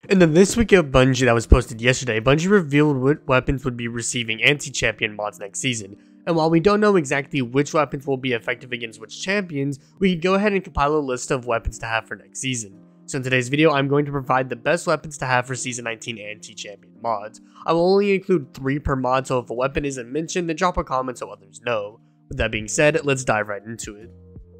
In the This Week of Bungie that was posted yesterday, Bungie revealed what weapons would be receiving anti-champion mods next season. And while we don't know exactly which weapons will be effective against which champions, we can go ahead and compile a list of weapons to have for next season. So in today's video, I'm going to provide the best weapons to have for Season 19 anti-champion mods. I will only include 3 per mod, so if a weapon isn't mentioned, then drop a comment so others know. With that being said, let's dive right into it.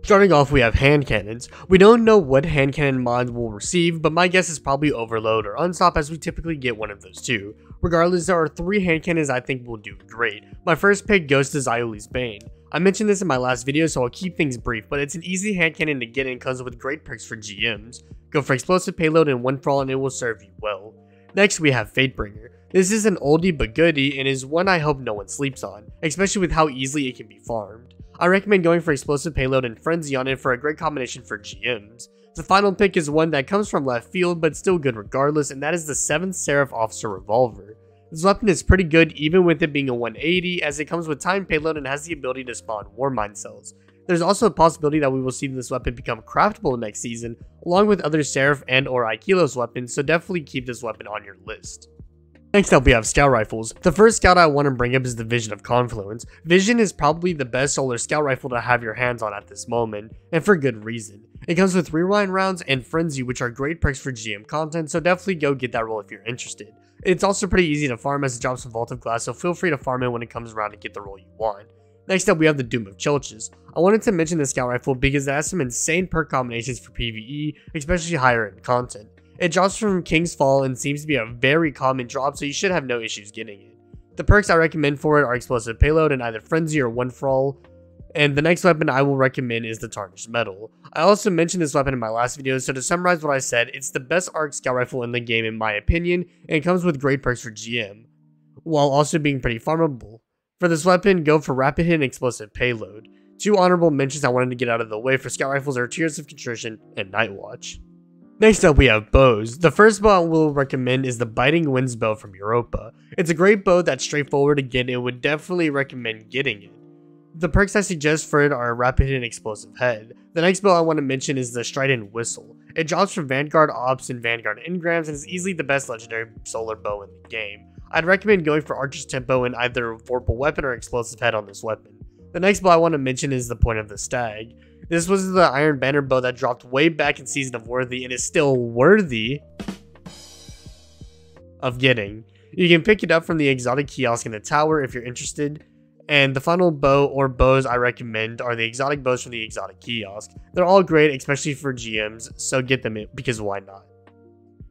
Starting off, we have hand cannons. We don't know what hand cannon mods will receive, but my guess is probably Overload or Unstop, as we typically get one of those two. Regardless, there are 3 hand cannons I think will do great. My first pick goes to Zyuli's Bane. I mentioned this in my last video, so I'll keep things brief, but it's an easy hand cannon to get and comes with great perks for GMs. Go for explosive payload and one for all and it will serve you well. Next, we have Fatebringer. This is an oldie but goodie and is one I hope no one sleeps on, especially with how easily it can be farmed. I recommend going for explosive payload and frenzy on it for a great combination for GMs. The final pick is one that comes from left field but still good regardless, and that is the 7th Seraph Officer Revolver. This weapon is pretty good even with it being a 180, as it comes with time payload and has the ability to spawn Warmind cells. There's also a possibility that we will see this weapon become craftable next season, along with other Seraph and or Aikilos weapons, so definitely keep this weapon on your list. Next up, we have scout rifles. The first scout I want to bring up is the Vision of Confluence. Vision is probably the best solar scout rifle to have your hands on at this moment, and for good reason. It comes with rewind rounds and frenzy, which are great perks for GM content, so definitely go get that roll if you're interested. It's also pretty easy to farm as it drops from Vault of Glass, so feel free to farm it when it comes around to get the roll you want. Next up, we have the Doom of Chilches. I wanted to mention the scout rifle because it has some insane perk combinations for PvE, especially higher end content. It drops from King's Fall and seems to be a very common drop, so you should have no issues getting it. The perks I recommend for it are explosive payload and either frenzy or one for all, and the next weapon I will recommend is the Tarnished Metal. I also mentioned this weapon in my last video, so to summarize what I said, it's the best arc scout rifle in the game in my opinion, and it comes with great perks for GM, while also being pretty farmable. For this weapon, go for rapid hit and explosive payload. 2 honorable mentions I wanted to get out of the way for scout rifles are Tears of Contrition and Night Watch. Next up, we have bows. The first bow I will recommend is the Biting Winds bow from Europa. It's a great bow that's straightforward to get and would definitely recommend getting it. The perks I suggest for it are Rapid Hit and Explosive Head. The next bow I want to mention is the Strident Whistle. It drops from Vanguard Ops and Vanguard Engrams and is easily the best legendary solar bow in the game. I'd recommend going for Archer's Tempo and either Vorpal Weapon or Explosive Head on this weapon. The next bow I want to mention is the Point of the Stag. This was the Iron Banner bow that dropped way back in Season of Worthy and is still worthy of getting. You can pick it up from the exotic kiosk in the tower if you're interested. And the final bow or bows I recommend are the exotic bows from the exotic kiosk. They're all great, especially for GMs, so get them in because why not?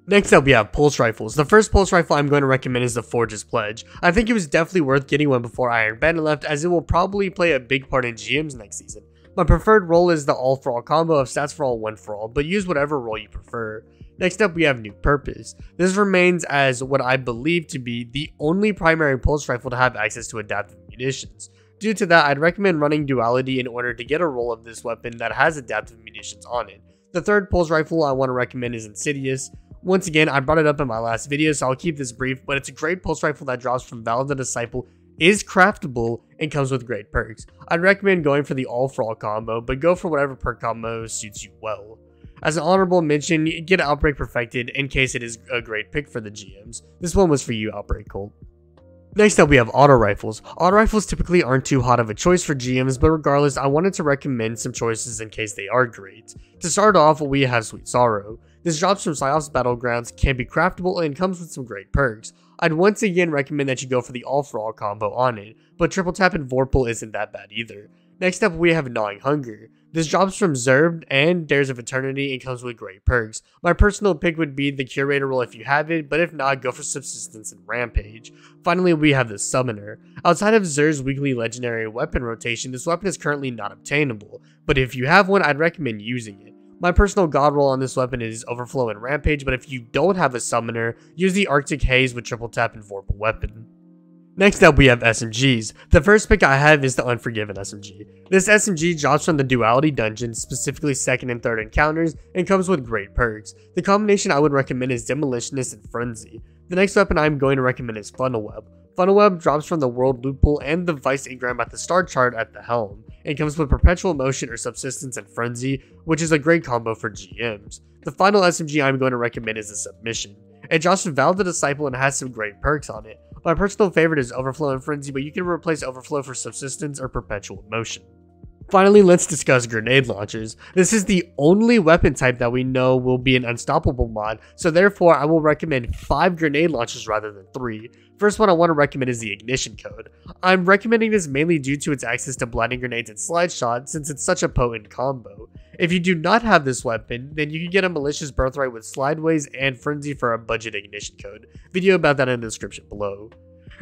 Next up, we have pulse rifles. The first pulse rifle I'm going to recommend is the Forge's Pledge. I think it was definitely worth getting one before Iron Banner left, as it will probably play a big part in GMs next season. My preferred role is the all for all combo of stats for all, one for all, but use whatever role you prefer. Next up, we have New Purpose. This remains as what I believe to be the only primary pulse rifle to have access to adaptive munitions. Due to that, I'd recommend running Duality in order to get a role of this weapon that has adaptive munitions on it. The third pulse rifle I want to recommend is Insidious. Once again, I brought it up in my last video, so I'll keep this brief, but it's a great pulse rifle that drops from Val the Disciple, is craftable, and comes with great perks. I'd recommend going for the all for all combo, but go for whatever perk combo suits you well. As an honorable mention, get Outbreak Perfected in case it is a great pick for the GMs. This one was for you, Outbreak Colt. Next up, we have auto rifles. Auto rifles typically aren't too hot of a choice for GMs, but regardless, I wanted to recommend some choices in case they are great. To start off, we have Sweet Sorrow. This drops from Psyops Battlegrounds, can be craftable, and comes with some great perks. I'd once again recommend that you go for the all for all combo on it, but triple tap and Vorpal isn't that bad either. Next up, we have Gnawing Hunger. This drops from Zerb and Dares of Eternity and comes with great perks. My personal pick would be the Curator role if you have it, but if not, go for Subsistence and Rampage. Finally, we have the Summoner. Outside of Zer's weekly legendary weapon rotation, this weapon is currently not obtainable, but if you have one, I'd recommend using it. My personal god roll on this weapon is Overflow and Rampage, but if you don't have a Summoner, use the Arctic Haze with triple tap and Vorpal Weapon. Next up, we have SMGs. The first pick I have is the Unforgiven SMG. This SMG drops from the Duality Dungeon, specifically second and third encounters, and comes with great perks. The combination I would recommend is Demolitionist and Frenzy. The next weapon I'm going to recommend is Funnel Web. Funnel Web drops from the World Loophole and the Vice Engram at the star chart at the helm, and comes with Perpetual Motion or Subsistence and Frenzy, which is a great combo for GMs. The final SMG I'm going to recommend is the Submission. It drops from Valve the Disciple and has some great perks on it. My personal favorite is Overflow and Frenzy, but you can replace Overflow for Subsistence or Perpetual Motion. Finally, let's discuss grenade launchers. This is the only weapon type that we know will be an unstoppable mod, so therefore I will recommend 5 grenade launchers rather than 3. First one I want to recommend is the Ignition Code. I'm recommending this mainly due to its access to blinding grenades and slide shot since it's such a potent combo. If you do not have this weapon, then you can get a Malicious Birthright with Slideways and Frenzy for a budget Ignition Code. Video about that in the description below.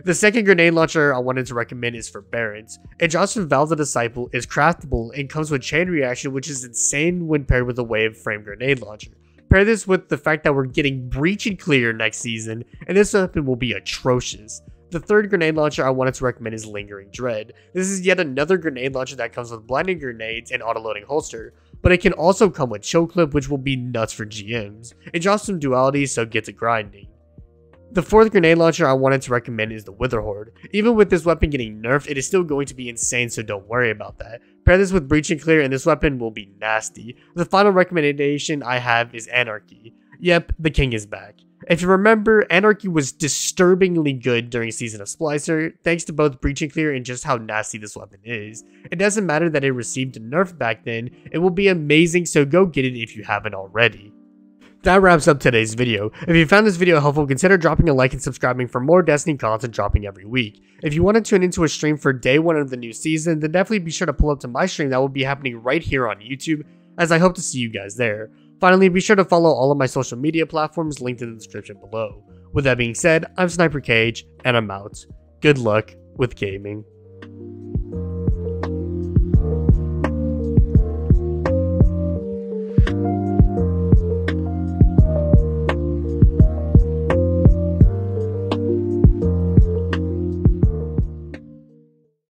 The second grenade launcher I wanted to recommend is for Barons. It drops from Valve the Disciple, is craftable, and comes with chain reaction, which is insane when paired with a wave frame grenade launcher. Pair this with the fact that we're getting Breach and Clear next season, and this weapon will be atrocious. The third grenade launcher I wanted to recommend is Lingering Dread. This is yet another grenade launcher that comes with blinding grenades and auto-loading holster, but it can also come with choke clip, which will be nuts for GMs. It drops some duality, so get to grinding. The fourth grenade launcher I wanted to recommend is the Wither Horde. Even with this weapon getting nerfed, it is still going to be insane, so don't worry about that. Pair this with Breach and Clear and this weapon will be nasty. The final recommendation I have is Anarchy. Yep, the king is back. If you remember, Anarchy was disturbingly good during Season of Splicer, thanks to both Breach and Clear and just how nasty this weapon is. It doesn't matter that it received a nerf back then, it will be amazing, so go get it if you haven't already. That wraps up today's video. If you found this video helpful, consider dropping a like and subscribing for more Destiny content dropping every week. If you want to tune into a stream for day 1 of the new season, then definitely be sure to pull up to my stream that will be happening right here on YouTube, as I hope to see you guys there. Finally, be sure to follow all of my social media platforms linked in the description below. With that being said, I'm SniperKH, and I'm out. Good luck with gaming.